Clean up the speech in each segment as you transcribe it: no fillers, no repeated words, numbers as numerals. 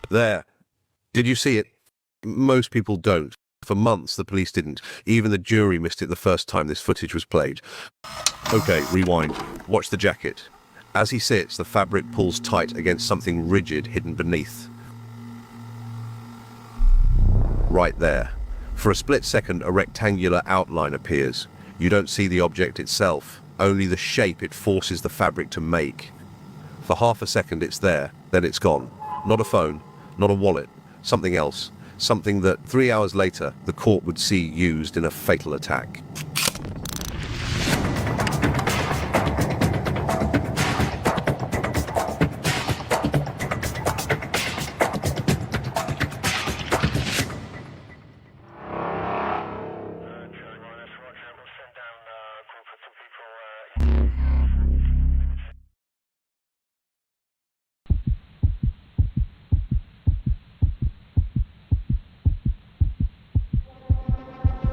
There. Did you see it? Most people don't. For months, the police didn't. Even the jury missed it the first time this footage was played. Okay, rewind. Watch the jacket. As he sits, the fabric pulls tight against something rigid hidden beneath. Right there. For a split second, a rectangular outline appears. You don't see the object itself, only the shape it forces the fabric to make. For half a second it's there, then it's gone. Not a phone, not a wallet, something else. Something that 3 hours later the court would see used in a fatal attack.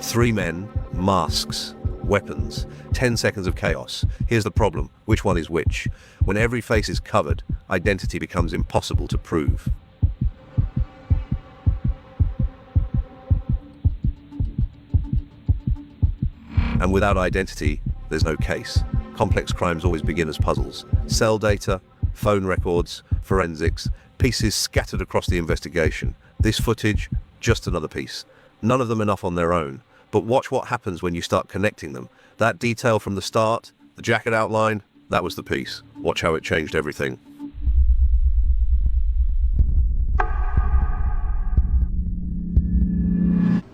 Three men, masks, weapons, 10 seconds of chaos. Here's the problem. Which one is which? When every face is covered, identity becomes impossible to prove. And without identity, there's no case. Complex crimes always begin as puzzles. Cell data, phone records, forensics, pieces scattered across the investigation. This footage, just another piece. None of them enough on their own. But watch what happens when you start connecting them. That detail from the start, the jacket outline, that was the piece. Watch how it changed everything.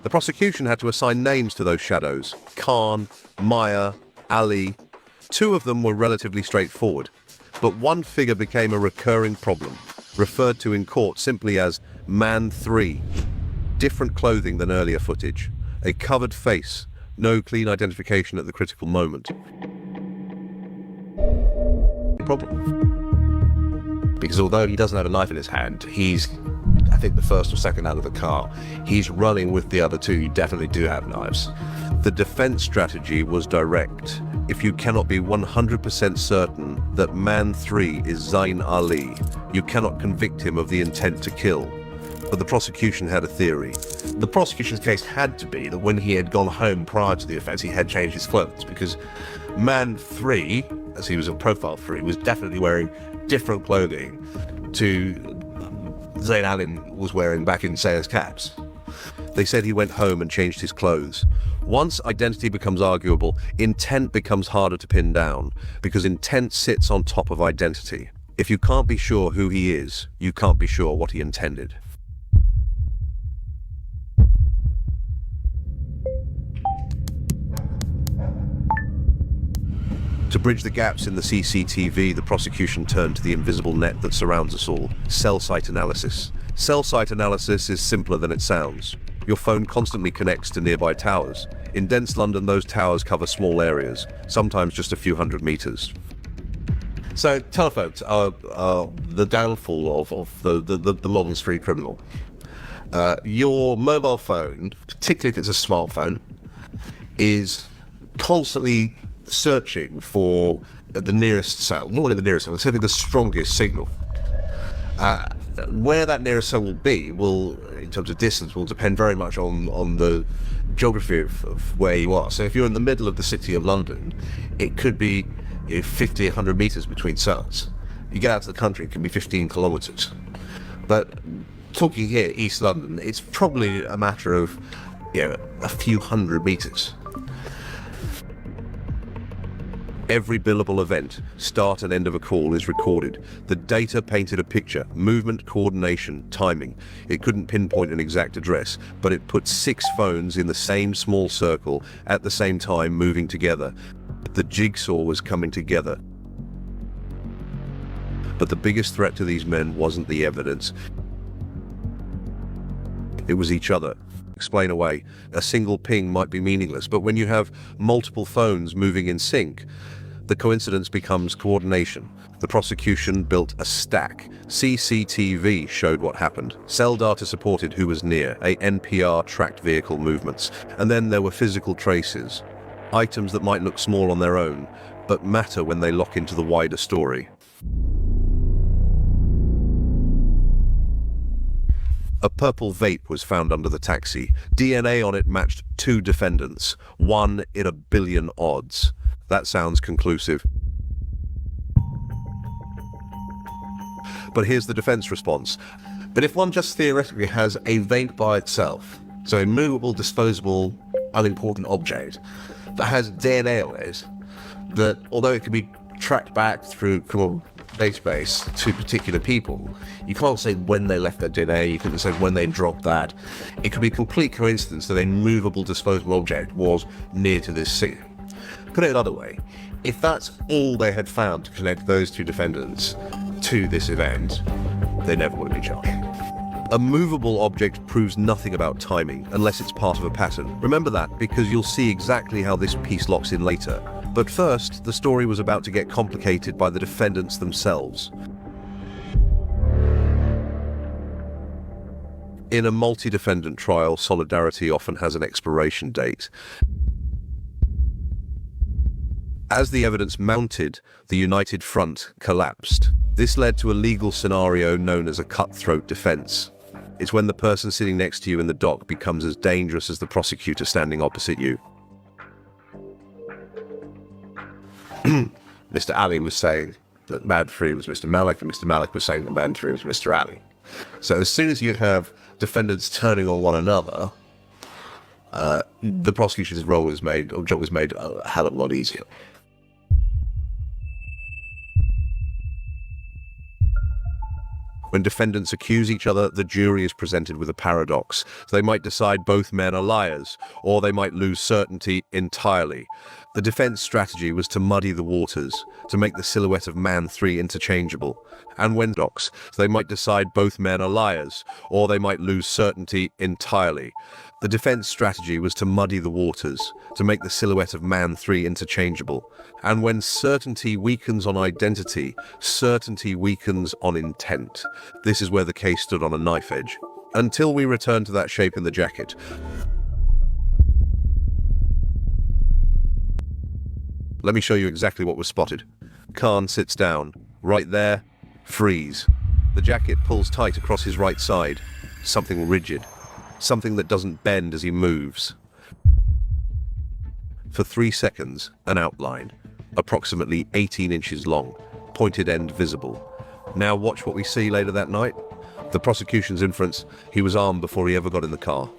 The prosecution had to assign names to those shadows. Khan, Maya, Ali. Two of them were relatively straightforward. But one figure became a recurring problem, referred to in court simply as Man 3. Different clothing than earlier footage. A covered face, no clean identification at the critical moment. Problem. Because although he doesn't have a knife in his hand, he's, I think, the first or second out of the car. He's running with the other two who definitely do have knives. The defense strategy was direct. If you cannot be 100% certain that Man 3 is Zain Ali, you cannot convict him of the intent to kill. But the prosecution had a theory. The prosecution's case had to be that when he had gone home prior to the offence, he had changed his clothes, because Man 3, as he was in profile 3, was definitely wearing different clothing to Zain Ali was wearing back in Sayers Cabs. They said he went home and changed his clothes. Once identity becomes arguable, intent becomes harder to pin down, because intent sits on top of identity. If you can't be sure who he is, you can't be sure what he intended. To bridge the gaps in the CCTV, the prosecution turned to the invisible net that surrounds us all, cell site analysis. Cell site analysis is simpler than it sounds. Your phone constantly connects to nearby towers. In dense London, those towers cover small areas, sometimes just a few hundred meters. So telephones are the downfall of the modern street criminal. Your mobile phone, particularly if it's a smartphone, is constantly searching for the nearest cell, not only the nearest cell, certainly the strongest signal. Where that nearest cell will be, in terms of distance, will depend very much on the geography of where you are. So if you're in the middle of the city of London, it could be 50, 100 meters between cells. You get out to the country, it can be 15 kilometers. But talking here, East London, it's probably a matter of a few hundred meters. Every billable event, start and end of a call, is recorded. The data painted a picture, movement, coordination, timing. It couldn't pinpoint an exact address, but it put 6 phones in the same small circle at the same time, moving together. The jigsaw was coming together. But the biggest threat to these men wasn't the evidence. It was each other. Explain away. A single ping might be meaningless, but when you have multiple phones moving in sync, the coincidence becomes coordination. The prosecution built a stack. CCTV showed what happened. Cell data supported who was near. ANPR tracked vehicle movements. And then there were physical traces. Items that might look small on their own, but matter when they lock into the wider story. A purple vape was found under the taxi. DNA on it matched 2 defendants, 1 in a billion odds. That sounds conclusive. But here's the defense response. But if one just theoretically has a vape by itself, so a movable, disposable, unimportant object that has DNA on it, that although it can be tracked back through criminal database to particular people, you can't say when they left their DNA, you couldn't say when they dropped that. It could be a complete coincidence that a movable, disposable object was near to this scene. Put it another way, if that's all they had found to connect those 2 defendants to this event, they never would have been charged. A movable object proves nothing about timing unless it's part of a pattern. Remember that, because you'll see exactly how this piece locks in later. But first, the story was about to get complicated by the defendants themselves. In a multi-defendant trial, solidarity often has an expiration date. As the evidence mounted, the united front collapsed. This led to a legal scenario known as a cutthroat defense. It's when the person sitting next to you in the dock becomes as dangerous as the prosecutor standing opposite you. Mr. Ali was saying that man 3 was Mr. Malik, and Mr. Malik was saying that man 3 was Mr. Ali. So as soon as you have defendants turning on one another, the prosecution's job was made a hell of a lot easier. When defendants accuse each other, the jury is presented with a paradox. They might decide both men are liars, or they might lose certainty entirely. The defense strategy was to muddy the waters, to make the silhouette of man 3 interchangeable. And when they might decide both men are liars, or they might lose certainty entirely. The defense strategy was to muddy the waters, to make the silhouette of man 3 interchangeable. And when certainty weakens on identity, certainty weakens on intent. This is where the case stood on a knife edge. Until we return to that shape in the jacket. Let me show you exactly what was spotted. Khan sits down. Right there, freeze. The jacket pulls tight across his right side. Something rigid. Something that doesn't bend as he moves. For 3 seconds, an outline, approximately 18 inches long, pointed end visible. Now watch what we see later that night. The prosecution's inference, he was armed before he ever got in the car.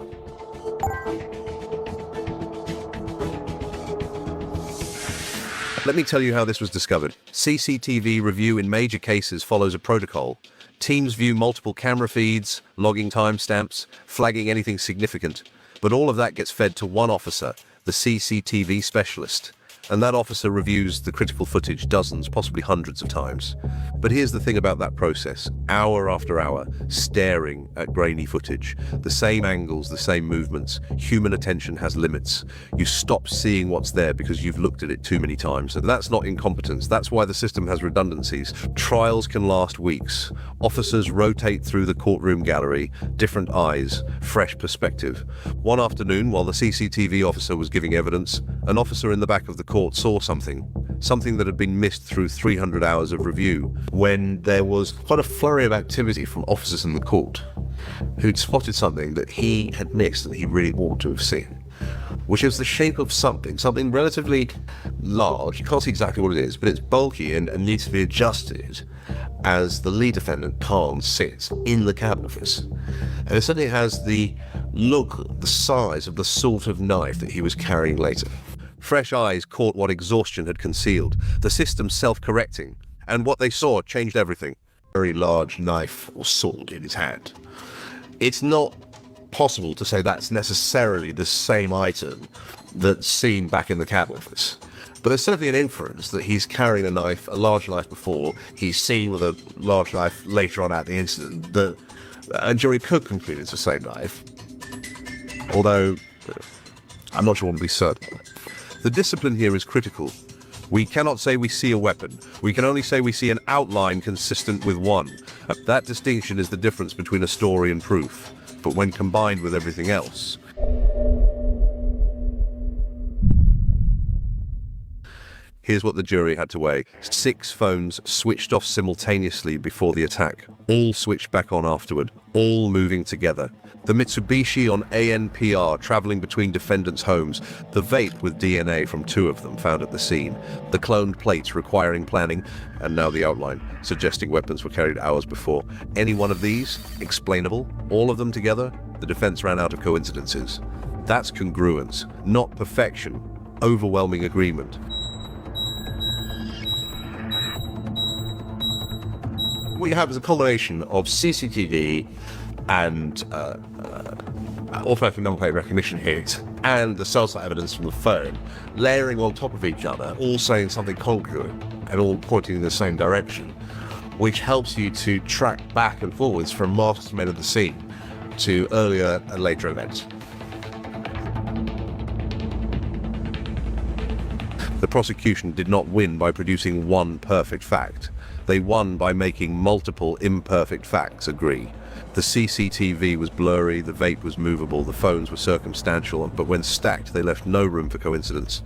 Let me tell you how this was discovered. CCTV review in major cases follows a protocol. Teams view multiple camera feeds, logging timestamps, flagging anything significant. But all of that gets fed to one officer, the CCTV specialist. And that officer reviews the critical footage dozens, possibly hundreds of times. But here's the thing about that process. Hour after hour, staring at grainy footage. The same angles, the same movements. Human attention has limits. You stop seeing what's there because you've looked at it too many times. And that's not incompetence. That's why the system has redundancies. Trials can last weeks. Officers rotate through the courtroom gallery, different eyes, fresh perspective. One afternoon, while the CCTV officer was giving evidence, an officer in the back of the court saw something that had been missed through 300 hours of review, when there was quite a flurry of activity from officers in the court who'd spotted something that he had missed and he really ought to have seen, which is the shape of something relatively large. You can't see exactly what it is, but it's bulky and needs to be adjusted as the lead defendant, Khan, sits in the cabinet office. And it certainly has the look, the size of the sort of knife that he was carrying later. Fresh eyes caught what exhaustion had concealed, the system self-correcting, and what they saw changed everything. Very large knife or sword in his hand. It's not possible to say that's necessarily the same item that's seen back in the cabinet office. But there's certainly an inference that he's carrying a knife, a large knife before, he's seen with a large knife later on at the incident, that a jury could conclude it's the same knife. Although, I'm not sure one would be certain. The discipline here is critical. We cannot say we see a weapon. We can only say we see an outline consistent with one. That distinction is the difference between a story and proof. But when combined with everything else, Here's what the jury had to weigh. 6 phones switched off simultaneously before the attack, all switched back on afterward, all moving together. The Mitsubishi on ANPR traveling between defendants' homes, the vape with DNA from 2 of them found at the scene, the cloned plates requiring planning, and now the outline, suggesting weapons were carried hours before. Any one of these, explainable, all of them together, the defense ran out of coincidences. That's congruence, not perfection, overwhelming agreement. What you have is a combination of CCTV and automatic number plate recognition hit and the cell site evidence from the phone layering on top of each other, all saying something congruent and all pointing in the same direction, which helps you to track back and forwards from markers made of the scene to earlier and later events. The prosecution did not win by producing one perfect fact. They won by making multiple imperfect facts agree. The CCTV was blurry, the vape was movable, the phones were circumstantial, but when stacked, they left no room for coincidence.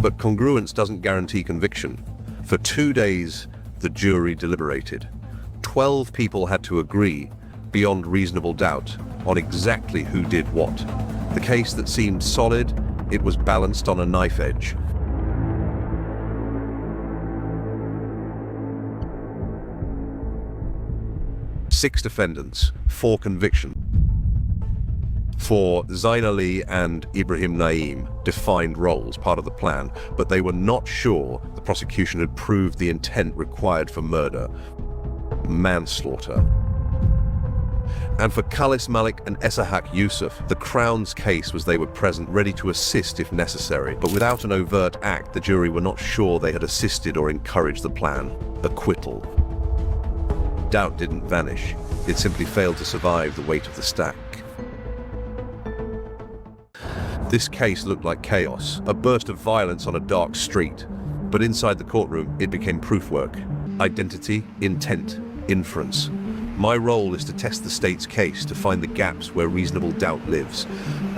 But congruence doesn't guarantee conviction. For 2 days, the jury deliberated. 12 people had to agree, beyond reasonable doubt, on exactly who did what. The case that seemed solid, it was balanced on a knife edge. Six defendants, 4 convictions. For Zain Ali and Ibrahim Naim, defined roles, part of the plan, but they were not sure the prosecution had proved the intent required for murder, manslaughter. And for Khalis Malik and Esahak Yusuf, the Crown's case was they were present, ready to assist if necessary, but without an overt act, the jury were not sure they had assisted or encouraged the plan. Acquittal. Doubt didn't vanish. It simply failed to survive the weight of the stack. This case looked like chaos, a burst of violence on a dark street. But inside the courtroom, it became proof work. Identity, intent, inference. My role is to test the state's case, to find the gaps where reasonable doubt lives.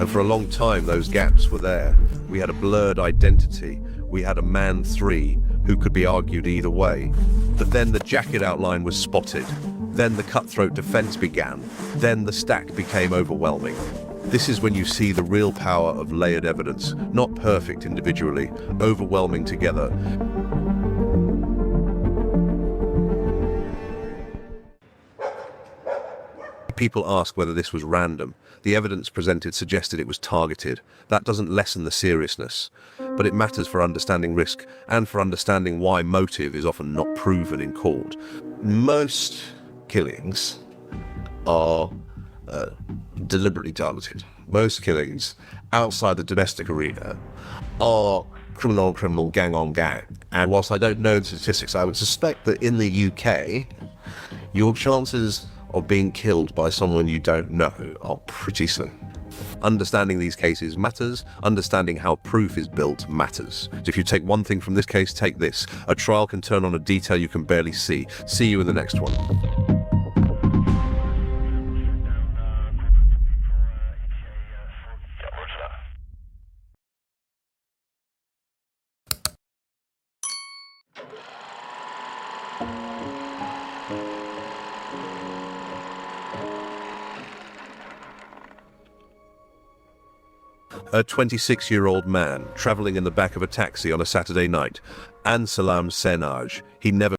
And for a long time, those gaps were there. We had a blurred identity. We had a man 3 who could be argued either way. But then the jacket outline was spotted. Then the cutthroat defense began. Then the stack became overwhelming. This is when you see the real power of layered evidence, not perfect individually, overwhelming together. People ask whether this was random. The evidence presented suggested it was targeted. That doesn't lessen the seriousness, but it matters for understanding risk and for understanding why motive is often not proven in court. Most killings are deliberately targeted. Most killings outside the domestic arena are criminal on criminal, gang on gang. And whilst I don't know the statistics, I would suspect that in the UK, your chances of being killed by someone you don't know are pretty slim. Understanding these cases matters. Understanding how proof is built matters. So if you take one thing from this case, take this. A trial can turn on a detail you can barely see. See you in the next one. A 26-year-old man traveling in the back of a taxi on a Saturday night. Ansalam Senaj. He never